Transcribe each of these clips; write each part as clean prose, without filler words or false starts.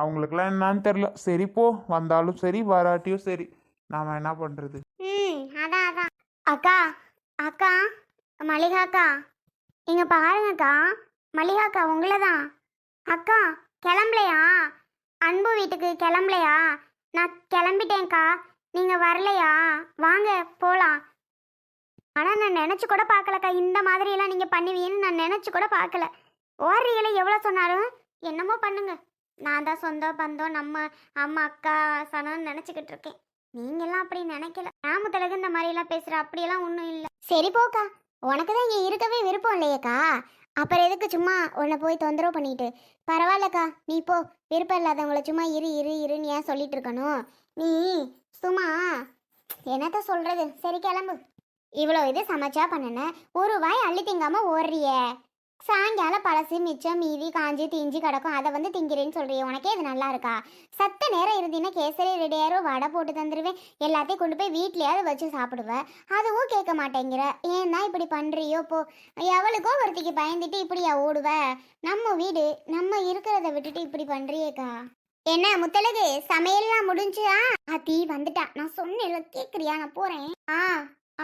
அவங்களுக்குலாம் என்னன்னு தெரில. சரி போ, வந்தாலும் சரி வராட்டியும் சரி, நாம என்ன பண்றது. அதான் அதான். அக்கா, அக்கா, மல்லிகாக்கா, இங்க பாருங்கக்கா. மல்லிகாக்கா உங்களை தான். அக்கா, கிளம்பலையா? அன்பு வீட்டுக்கு கிளம்பலையா? நான் கிளம்பிட்டேன்க்கா. நீங்க வரலையா? வாங்க போலாம். ஆனா நான் நினைச்சு கூட பார்க்கலக்கா, இந்த மாதிரி எல்லாம் நீங்க பண்ணுவீங்கன்னு நான் நினைச்சு கூட பார்க்கல. ஓடுறீங்களே, எவ்வளவு சொன்னாலும் என்னமோ பண்ணுங்க. நான் தான் சொந்த பந்தம், நம்ம அம்மா அக்கா சனம்னு நினைச்சுக்கிட்டு இருக்கேன். நீங்கெல்லாம் அப்படி நினைக்கல. நாமத்தலகு இந்த மாதிரி எல்லாம் பேசுற அப்படியெல்லாம் ஒன்றும் இல்லை. சரி போக்கா, உனக்கு தான் இங்க இருக்கவே விருப்பம் இல்லையேக்கா. அப்புறம் எதுக்கு சும்மா உன்னை போய் தொந்தரவு பண்ணிட்டு. பரவாயில்லக்கா, நீ போ. விருப்பம் இல்லாதவங்கள சும்மா இரு இரு இருன்னு ஏன் சொல்லிட்டு இருக்கணும். நீ சும்மா என்னத்த சொல்றது. சரி கிளம்பு. இவ்வளோ இது சமைச்சா பண்ணன, ஒரு வாய் அள்ளி திங்காம ஓடுறிய. சாயங்காலம் பழசு மிச்சம் மீதி காஞ்சி தீஞ்சி கிடக்கும், அதை வந்து திங்கிறேன்னு சொல்றிய. உனக்கே இது நல்லா இருக்கா? சத்த நேரம் இருந்தீங்கன்னா கேசரி ரெடியாயிரும், வடை போட்டு தந்துடுவேன், எல்லாத்தையும் கொண்டு போய் வீட்லயாவது வச்சு சாப்பிடுவேன். அதுவும் கேட்க மாட்டேங்கிற. ஏன் தான் இப்படி பண்றியோ போ. எவளுக்கோ ஒருத்திக்கு பயந்துட்டு இப்படியா ஓடுவ? நம்ம வீடு, நம்ம இருக்கிறத விட்டுட்டு இப்படி பண்றியேக்கா. என்ன முத்தலகு, சமையல்லாம் முடிஞ்சா? தீ வந்துட்டா. நான் சொன்னேன் கேக்குறியா? நான் போறேன்.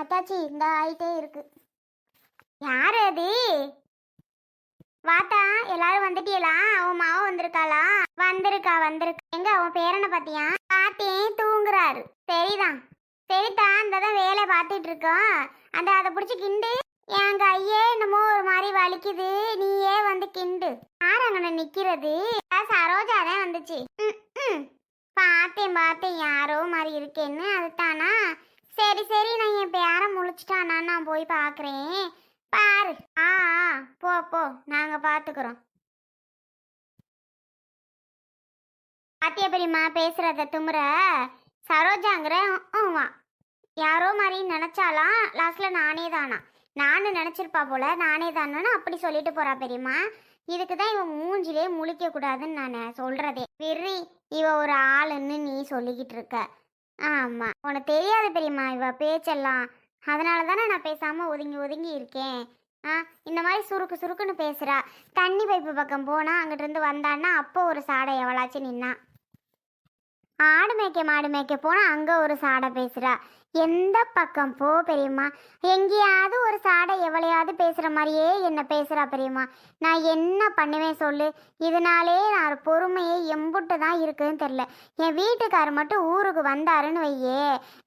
அத்தாச்சி இந்த ஆயிட்டே இருக்கு. யாரு அது? வாத்தா, எல்லாரும் வந்துட்டீங்களா? உன் மாவ வந்திருக்காளா? வந்திருக்கா வந்திருக்கா. எங்க உன் பேரனை பாத்தியா? பாத்தேன், தூங்குறாரு. சரிதான் சரிதா, இந்ததான் வேலை பார்த்துட்டு இருக்கோம். அதை பிடிச்சி கிண்டு. என் கையே என்னமோ ஒரு மாதிரி வலிக்குது, நீயே வந்து கிண்டு. யார் அங்கன நிக்கிறது? சரோஜா தான் வந்துச்சு. பார்த்தேன் பார்த்தேன், யாரோ மாதிரி இருக்கேன்னு. அதுதானா? சரி சரி, நான் என் பேரை முழிச்சிட்டானா, நான் போய் பார்க்குறேன். பாரு. போ போ, நாங்க பார்த்துக்குறோம். பாத்திய பெரியம்மா பேசுறத துமுற. சரோஜாங்கிற யாரோ மாதிரி நினைச்சாலாம். லாஸ்ட்ல நானே தானா? நானும் நினைச்சிருப்பா போல. நானே தானு அப்படி சொல்லிட்டு போறா பெரியம்மா. இதுக்கு தான் இவன் மூஞ்சிலே முழிக்க கூடாதுன்னு நான் சொல்றதே. வெறி, இவ ஒரு ஆளுன்னு நீ சொல்லிக்கிட்டு இருக்க. ஆமா, உனக்கு தெரியாது பெரியம்மா இவ பேச்செல்லாம். அதனால தானே நான் பேசாம ஒதுங்கி ஒதுங்கி இருக்கேன். இந்த மாதிரி சுருக்கு சுருக்குன்னு பேசுறா. தண்ணி பைப்பு பக்கம் போனா அங்கிட்டு இருந்து வந்தான்னா அப்போ ஒரு சாடை எவளாச்சும் நின்னா. ஆடு மேய்க்க மாடு மேய்க்க போனா அங்க ஒரு சாடை பேசுறா. எந்த பக்கம் போ பெரியம்மா, எங்கேயாவது ஒரு சாடை எவ்வளையாவது பேசுற மாதிரியே என்ன பேசுறா பெரியம்மா. நான் என்ன பண்ணுவேன் சொல்லு? இதனாலே நான் பொறுமையே எம்புட்டு தான் இருக்குன்னு தெரியல. என் வீட்டுக்காரர் மட்டும் ஊருக்கு வந்தாருன்னு வையே,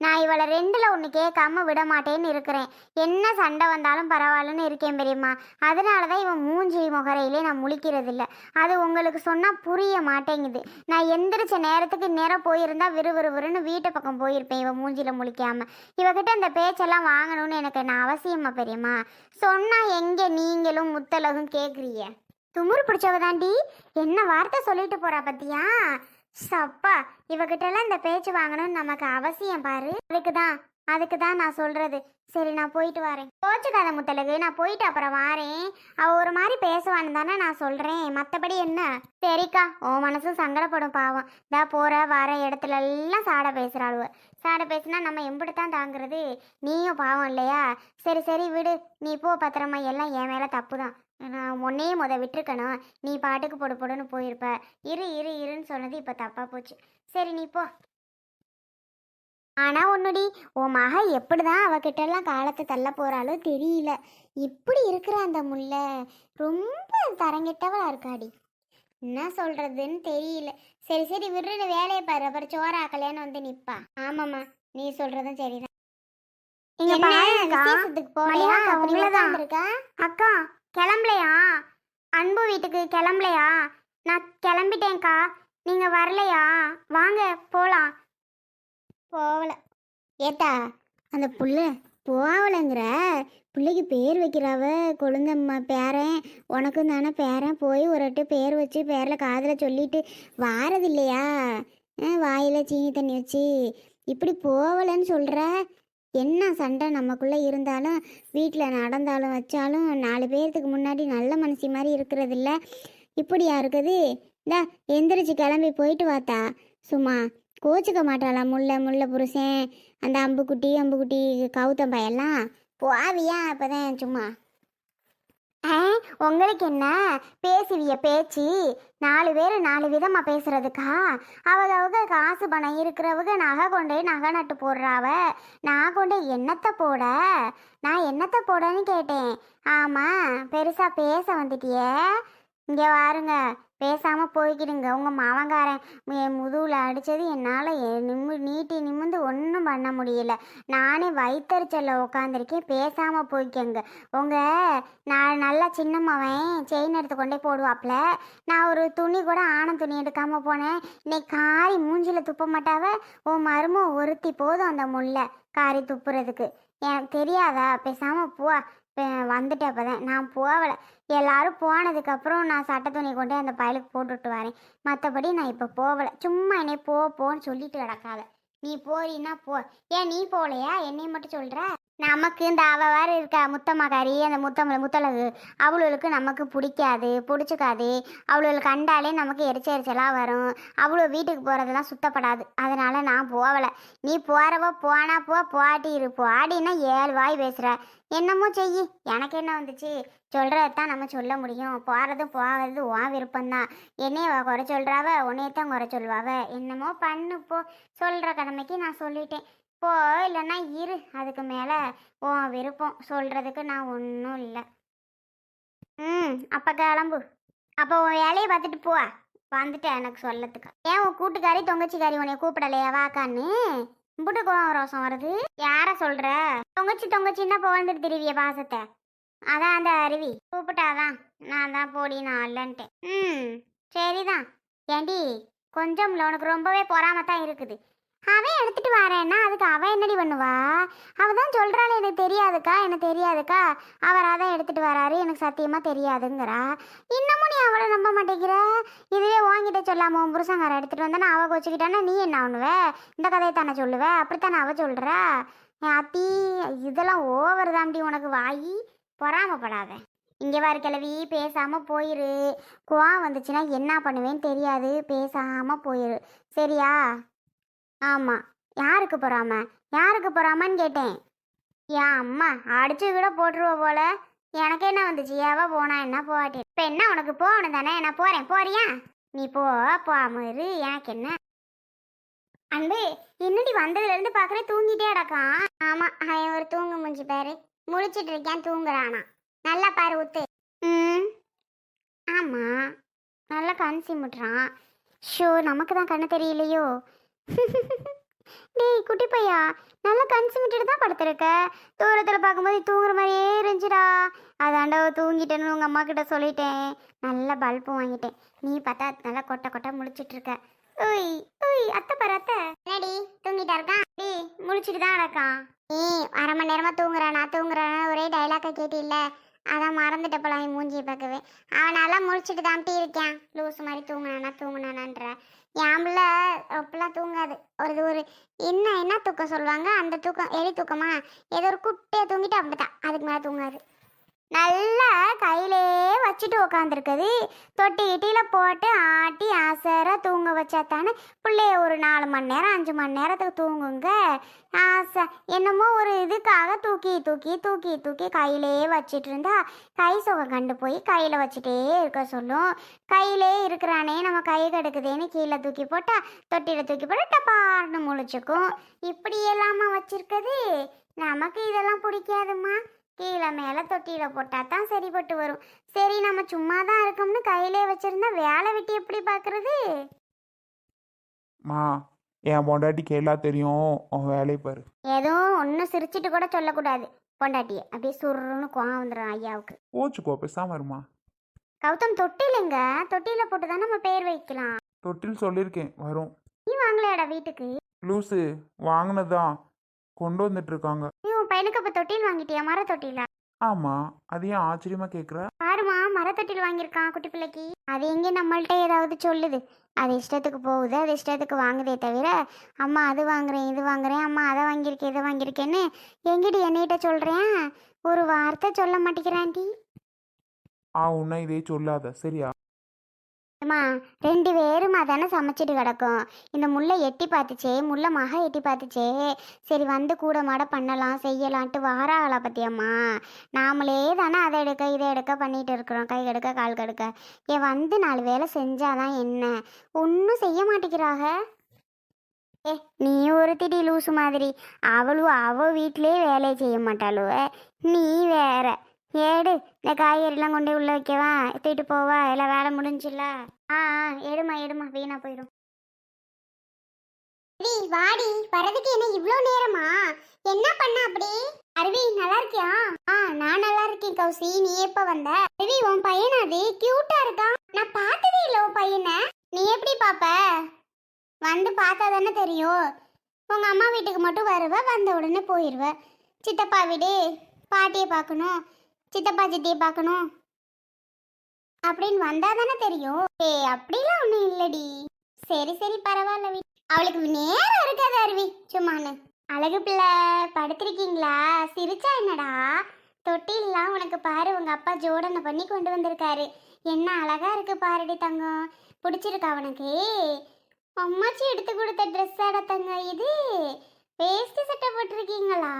நான் இவளை ரெண்டுல ஒன்று கேட்காம விட மாட்டேன்னு இருக்கிறேன். என்ன சண்டை வந்தாலும் பரவாயில்லன்னு இருக்கேன் பெரியம்மா. அதனால தான் இவன் மூஞ்சி முகரையிலே நான் முழிக்கிறது இல்லை. அது உங்களுக்கு சொன்னா புரிய மாட்டேங்குது. நான் எந்திரிச்ச நேரத்துக்கு நேரம் போயிருந்தா விறுவிறுவிறுன்னு வீட்டு பக்கம் போயிருப்பேன். இவன் மூஞ்சில முழிக்காம இவகிட்ட இந்த பேச்செல்லாம் வாங்கணும்னு எனக்கு என்ன அவசியமா பெரியம்மா? சொன்னா எங்க நீங்களும் முத்தலகும் கேக்குறீங்க? துமுறு பிடிச்சவ தாண்டி என்ன வார்த்தை சொல்லிட்டு போறா பத்தியா? சப்பா, இவகிட்ட எல்லாம் இந்த பேச்சு வாங்கணும்னு நமக்கு அவசியம் பாரு. அதுக்கு தான் நான் சொல்றது. சரி, நான் போயிட்டு வரேன். கோச்சுக்காத முத்தலகு, நான் போயிட்டு அப்புறம் வாரேன். அவ ஒரு மாதிரி பேசுவான்னு தானே நான் சொல்றேன், மற்றபடி என்ன? சரிக்கா, உன் மனசும் சங்கடப்படும் பாவம். போற வர இடத்துல எல்லாம் சாடை பேசுறாளுவ. சாடை பேசுனா நம்ம எம்பிடுத்தான் தாங்குறது? நீயும் பாவம் இல்லையா? சரி சரி விடு, நீ போ பத்திரமா. எல்லாம் என் மேல தப்பு தான். நான் உன்னையே விட்டுருக்கணும். நீ பாட்டுக்கு பொடு பொடுன்னு போயிருப்ப. இரு இரு இருன்னு சொன்னது இப்ப தப்பா போச்சு. சரி நீ போ. ஆனா ஒன்னுடி, உன் மக எப்படிதான் அவகிட்ட எல்லாம் காலத்தை தள்ள போறாளோ தெரியல. இப்படி இருக்கிற அந்த முல்லை ரொம்ப தரங்கிட்டவளா இருக்காடி. என்ன சொல்றதுன்னு தெரியல. சரி சரி விடுற, வேலையை பாரு. அப்புறம் சோறா கல்யாணம் வந்து நிப்பா. ஆமாம்மா, நீ சொல்றதும் சரிதான். அக்கா கிளம்பலையா? அன்பு வீட்டுக்கு கிளம்பலையா? நான் கிளம்பிட்டேன்க்கா. நீங்க வரலையா? வாங்க போலாம். போகல. ஏத்தா, அந்த புள்ள போகலைங்கிற பிள்ளைக்கு பேர் வைக்கிறாவ. கொழுந்தம்மா பேரன், உனக்கும் தானே பேரன். போய் ஒரு வாட்டி பேர் வச்சு பேரில் காதில் சொல்லிட்டு வாரது இல்லையா? வாயில் சீனி தண்ணி வச்சு இப்படி போகலன்னு சொல்கிற. என்ன சண்டை நமக்குள்ளே இருந்தாலும் வீட்டில் நடந்தாலும் வச்சாலும் 4 பேர்த்துக்கு முன்னாடி நல்ல மனசி மாதிரி இருக்கிறது இல்லை. இப்படியா இருக்குது? இந்தா எந்திரிச்சு கிளம்பி போயிட்டு வாத்தா. சும்மா கோச்சிக்க மாட்டாளா முல்லை முல்லை புருஷன், அந்த அம்புக்குட்டி கௌதம் பையெல்லாம்? போவியா? அப்போதான் சும்மா ஆ, உங்களுக்கு என்ன பேசுவிய பேச்சு? 4 பேர் 4 விதமாக பேசுறதுக்கா? அவங்க காசு பணம் இருக்கிறவங்க நகை கொண்டு நகை நட்டு போடுறாவ. நான் கொண்டு என்னத்தை போட? நான் என்னத்தை போடன்னு கேட்டேன். ஆமாம், பெருசாக பேச வந்துட்டியே. இங்கே வாருங்க, பேசாமல் போய்க்கிடுங்க. உங்கள் மாமங்காரன் என் முதுகில் அடித்தது என்னால் நீட்டி நிமிந்து ஒன்றும் பண்ண முடியல. நானே வயிற்றுச்சலில் உட்காந்துருக்கேன். பேசாமல் போய்க்கங்க. நான் நல்லா சின்னம்மாவன் செயின் எடுத்து கொண்டே போடுவாப்ல. நான் ஒரு துணி கூட ஆணம் துணி எடுக்காமல் போனேன். இன்னைக்கு காரி மூஞ்சில் துப்ப மாட்டாவ. உன் மரும ஒருத்தி போதும் அந்த முல்லை காரி துப்புறதுக்கு. எனக்கு தெரியாதா? பேசாமல் போ. வந்துட்டு அப்போதான் நான் போகலை. எல்லாரும் போனதுக்கப்புறம் நான் சட்டை துணி கொண்டு அந்த பயலுக்கு போட்டுவிட்டு வரேன். மற்றபடி நான் இப்போ போகலை. சும்மா என்னை போன்னு சொல்லிட்டு கிடக்காத. நீ போறீன்னா போ. ஏன் நீ போகலையா? என்னை மட்டும் சொல்கிற? நமக்கு இந்த வேறு இருக்கா முத்தம்மாக்காரி, அந்த முத்தழகு, அவளுக்கு நமக்கு பிடிச்சிக்காது. அவளுக்கு கண்டாலே நமக்கு எரிச்சலாக வரும். அவ்வளோ வீட்டுக்கு போகிறதெல்லாம் சுத்தப்படாது. அதனால் நான் போகலை. நீ போகிறவ போனா போட்டி இருப்போ. ஆடினா 7 வாய் பேசுகிற. என்னமோ செய்யி, எனக்கு என்ன வந்துச்சு? சொல்கிறதான் நம்ம சொல்ல முடியும். போகிறது உன் விருப்பம்தான். என்னைய குறை சொல்கிறாவ, உன்னையத்தான் குறை சொல்வாவ. என்னமோ பண்ணு போ. சொல்கிற கடமைக்கு நான் சொல்லிட்டேன். போ, இல்லைன்னா இரு. அதுக்கு மேலே உன் விருப்பம். சொல்கிறதுக்கு நான் ஒன்றும் இல்லை. அப்போ கிளம்பு. அப்போ உன் வேலையை பார்த்துட்டு போ. வந்துட்டேன் எனக்கு சொல்லத்துக்கு. ஏன் உன் கூட்டுக்காரி தொங்கச்சிக்காரி உன்னை கூப்பிடலையா வாக்கான்னு? இம்புட்டு கோவம் ரோசம் வருது. யாரை சொல்கிற? தொங்கச்சின்னா இப்போ வந்துட்டு திருவிய பாசத்தை. அதான் அந்த அருவி கூப்பிட்டாதான் நான் தான் போடி நான் இல்லைன்ட்டேன். சரிதான். ஏண்டி கொஞ்சம் உனக்கு ரொம்பவே பொறாமத்தான் இருக்குது. அவன் எடுத்துட்டு வரேன்னா அதுக்கு அவன் என்னடி பண்ணுவா? அவன் தான் சொல்கிறாள் எனக்கு தெரியாதுக்கா. அவராக தான் எடுத்துகிட்டு வராரு, எனக்கு சத்தியமாக தெரியாதுங்கிறா. இன்னமும் நீ அவளை நம்ப மாட்டேங்கிற. இதுவே வாங்கிட்ட சொல்லாமல் உன் புருஷங்கார எடுத்துகிட்டு வந்தானே அவள் வச்சுக்கிட்டானா நீ என்ன பண்ணுவ? இந்த கதையை தானே சொல்லுவ. அப்படித்தானே அவள் சொல்கிறா. அத்தி, இதெல்லாம் ஓவர் தாண்டி உனக்கு. வாயி பொறாமப்படாத. இங்கே வர கிளவி, பேசாமல் போயிரு. கோவம் வந்துச்சுன்னா என்ன பண்ணுவேன்னு தெரியாது. பேசாமல் போயிரு, சரியா? ஆமாம். யாருக்கு போகிறாமான்னு கேட்டேன். என் அம்மா அடிச்சு கூட போட்டுருவ போல. எனக்கு என்ன வந்துச்சு? ஏவ போனா என்ன போகாட்டி இப்போ என்ன? உனக்கு போகணும் தானே? நான் போகிறேன். போறியா? நீ போகாம இரு. எனக்கு என்ன? அன்பு, என்னடி வந்ததுலேருந்து பார்க்குறேன் தூங்கிட்டே அடக்கான். ஆமாம், அவன் ஒரு தூங்கு முடிஞ்சு பாரு. முழிச்சிட்டு இருக்கேன், தூங்குறானா. நல்லா பாரு ஊத்து. ஆமாம், நல்லா கண் சிமிட்டுறான். ஷோ, நமக்கு தான் கண்ணு தெரியலையோ? டேய் குட்டி பையா, நல்லா கண் சிமிட்டிட்டு தான் படுத்துருக்க. தூரத்தில் பார்க்கும்போது தூங்குற மாதிரியே இருந்துச்சுடா. அதாண்டா தூங்கிட்டேன்னு உங்கள் அம்மா கிட்ட சொல்லிட்டேன். நல்ல பல்பும் வாங்கிட்டேன். நீ பார்த்தா நல்லா கொட்டை முழிச்சிட்டு இருக்க. அத்தை பாரு அத்தை. என்னடி தூங்கிட்டா இருக்கான்? டேய் முழிச்சிட்டு தான் இருக்கான். நீ 1/2 மணி நேரமாக தூங்குறானா ஒரே டைலாக்கை கேட்டில்ல, அதான் மறந்துட்ட போல. அவன் மூஞ்சியை பார்க்கவே அவனாலாம் முழிச்சிட்டு தான்ட்டு இருக்கேன். லூஸ் மாதிரி தூங்குனானான்ற. யாம்பில் அப்பெல்லாம் தூங்காது. ஒரு என்ன தூக்கம் சொல்லுவாங்க, அந்த தூக்கம் எலி தூக்கமா? ஏதோ ஒரு குட்டையை தூங்கிட்டு அப்படித்தான், அதுக்கு மேலே தூங்காது. நல்லா கையிலே வச்சுட்டு உக்காந்துருக்குது. தொட்டி கிட்டியில் போட்டு ஆட்டி ஆசையாக தூங்க வச்சா தானே பிள்ளைய ஒரு 4 மணி நேரம் 5 மணி நேரத்துக்கு தூங்குங்க. ஆசை என்னமோ ஒரு இதுக்காக தூக்கி கையிலே வச்சிட்டு இருந்தா கை சுகம் கண்டு போய் கையில் வச்சுட்டே இருக்க சொல்லும். கையிலே இருக்கிறானே நம்ம கை கெடுக்குதேன்னு கீழே தூக்கி போட்டால் தொட்டியில் தூக்கி போட்டு டப்பார்னு முழிச்சுக்கும். இப்படி எல்லாமா வச்சிருக்குது. நமக்கு இதெல்லாம் பிடிக்காதுமா. கீழே மேலே தொட்டியில் போட்டால் தான் சரிப்பட்டு வரும். சரி, நம்ம சும்மா தான் இருக்கோம்னு கையிலே வச்சிருந்தா வேலை விட்டு எப்படி பார்க்குறது? மா, என் பொண்டாட்டிக்கு எல்லாம் தெரியும். உன் வேலையை பாரு. எதுவும் ஒன்றும் சிரிச்சிட்டு கூட சொல்லக்கூடாது பொண்டாட்டியை. அப்படியே சுருன்னு கோவம் வந்துடும் ஐயாவுக்கு. போச்சுக்கோ, பேசாம இருமா. கௌதம், தொட்டிலுங்க, தொட்டியில் போட்டு தான் நம்ம பேர் வைக்கலாம். தொட்டில் சொல்லியிருக்கேன் வரும். நீ வாங்கலையாடா வீட்டுக்கு? லூஸு, வாங்கினதான் கொண்டு வந்துட்டு இருக்காங்க. நீ உன் பையனுக்கு அப்போ தொட்டில் வாங்கிட்டியா? மர தொட்டில? ஆமாம். அது ஏன் ஆச்சரியமா கேட்குற? பாருமா, மரத்தொட்டில் வாங்கியிருக்கான் குட்டி பிள்ளைக்கு. அது எங்கே நம்மள்ட்ட ஏதாவது சொல்லுது? அது இஷ்டத்துக்கு போகுது, அது இஷ்டத்துக்கு வாங்குதே தவிர அம்மா அது வாங்குறேன் இது வாங்குறேன், அம்மா அதை வாங்கியிருக்கேன் இதை வாங்கியிருக்கேன்னு எங்கிட்ட என்னகிட்ட சொல்கிறேன். ஒரு வார்த்தை சொல்ல மாட்டேங்கிறான்டி. உன்னை இதே சொல்லாத, சரியா? அம்மா 2 பேரும் தானே சமைச்சிட்டு கிடக்கும். இந்த முல்லை எட்டி பார்த்துச்சே, முல்லை மக எட்டி பார்த்துச்சே, சரி வந்து கூட மாட பண்ணலாம் செய்யலான்ட்டு வாராகளா பத்தியம்மா. நாமளே தானே அதை எடுக்க இதை எடுக்க பண்ணிட்டு இருக்கிறோம், கை கெடுக்க கால் கெடுக்க. ஏன் வந்து 4 வேலை செஞ்சாதான் என்ன, ஒன்றும் செய்ய மாட்டேங்கிறாக. ஏ நீ ஒரு திடி லூசு மாதிரி, அவ வீட்டிலே வேலையை செய்ய மாட்டாளுவ, நீ வேற. ஏடு இந்த காய்கறிலாம் கொண்டு உள்ள வைக்கவா, தூக்கிட்டு போவா, எல்லாம் வேலை முடிஞ்சுல. எடுமா எடுமா, வீணா போயிடும். வாடி வரதுக்கு என்ன இவ்வளோ நேரமா? என்ன பண்ண அப்படி? அருவி நல்லா இருக்கியா? நான் நல்லா இருக்கேன் கௌசி, நீ எப்ப வந்த? அருவி உன் பையன் அது கியூட்டா இருக்கான், நான் பார்த்ததே இல்லை உன் பையனை. நீ எப்படி பாப்ப? வந்து பார்த்தா தானே தெரியும். உங்க அம்மா வீட்டுக்கு மட்டும் வருவ, வந்த உடனே போயிடுவ. சித்தப்பா வீடு பாட்டியை பார்க்கணும், சித்தப்பா சித்தியை பார்க்கணும் அப்படின்னு வந்தா தானே தெரியும். அப்படிலாம் ஒன்றும் இல்லடி. சரி சரி பரவாயில்ல, அவளுக்கு நேரம் இருக்காது அருவி, சும்மானு. அழகு பிள்ளை படுத்திருக்கீங்களா? சிரிச்சா என்னடா? தொட்டிலாம் உனக்கு பாரு, உங்க அப்பா ஜோடனை பண்ணி கொண்டு வந்திருக்காரு. என்ன அழகா இருக்கு பாருடி தங்கம், பிடிச்சிருக்கா உனக்கு? அம்மாச்சி எடுத்து கொடுத்த ட்ரெஸ் ஆட தங்க இது. வேஷ்டி சட்டை போட்டிருக்கீங்களா?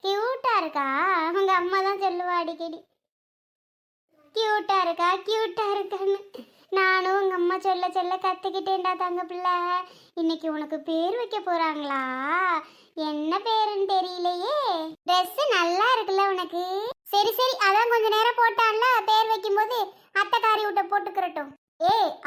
கியூட்டா இருக்கா? உங்க அம்மா தான் சொல்லுவா அடிக்கடி, கியூட்டா இருக்கா கியூட்டா இருக்கான்னு. நானும் உங்க அம்மா சொல்ல சொல்ல கத்துக்கிட்டேன்டா தங்க பிள்ளை. இன்னைக்கு உனக்கு பேர் வைக்க போறாங்களா? என்ன பேருன்னு தெரியலையே. ட்ரெஸ் நல்லா இருக்குல்ல உனக்கு? சரி சரி, அதான் கொஞ்ச நேரம் போட்டான்ல, பேர் வைக்கும்போது அத்தைக்காரி விட்ட போட்டுக்கிறட்டும்.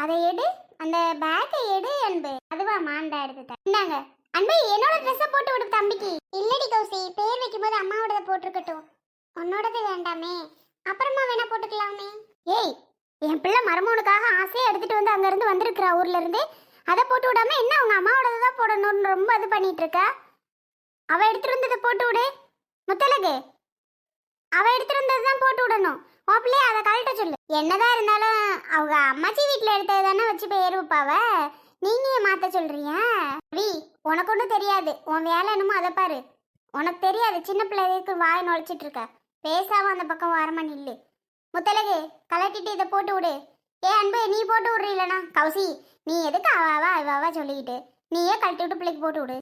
அதை எடு, அந்த பேக்கை எடு அன்பு. அதுவா மாண்டா எடுத்துட்டேன். இந்தாங்க அன்பு, என்னோட ட்ரெஸ்ஸை போட்டு விடு தம்பிக்கு. இல்லடி கௌசி, பேர் வைக்கும்போது அம்மாவோடத போட்டிருக்கட்டும், உன்னோடது வேண்டாமே, அப்புறமா வேணா போட்டுக்கலாமே. என் பிள்ளை மருமகனுக்காக ஆசையா எடுத்துட்டு வந்து அங்க இருந்து வந்திருக்கிறா ஊர்ல இருந்து, அதை போட்டு விடாம என்ன உங்க அம்மாவோடத தான் போடணும்னு ரொம்ப இது பண்ணிட்டு இருக்கா. அவ எடுத்துட்டு வந்ததை போட்டு விடு முத்தலகு, அவ எடுத்துட்டு வந்தது தான் போட்டு விடணும். உன் பிள்ளைய அதை கழட்ட சொல்லு. என்னதான் இருந்தாலும் அவங்க அம்மாச்சி வீட்டில் எடுத்தது தானே வச்சு பேர் வைப்பாவ, நீங்க மாத்த சொல்றீங்க? உனக்கு ஒன்றும் தெரியாது, உன் வேலை என்னமோ அதை பாரு. உனக்கு தெரியாது, சின்ன பிள்ளைக்கு வாய் நுழைச்சிட்டு இருக்க. பேசாம அந்த பக்கம் வரமா நில்லு. முத்தலகு கலட்டிட்டு இதை போட்டு விடு. அன்பு நீ போட்டு விடுறீங்களா? கௌசி நீ எதுக்கு அவாவா இவாவா சொல்லிக்கிட்டு, நீயே கழட்டி விட்டு பிள்ளைக்கு போட்டு விடு.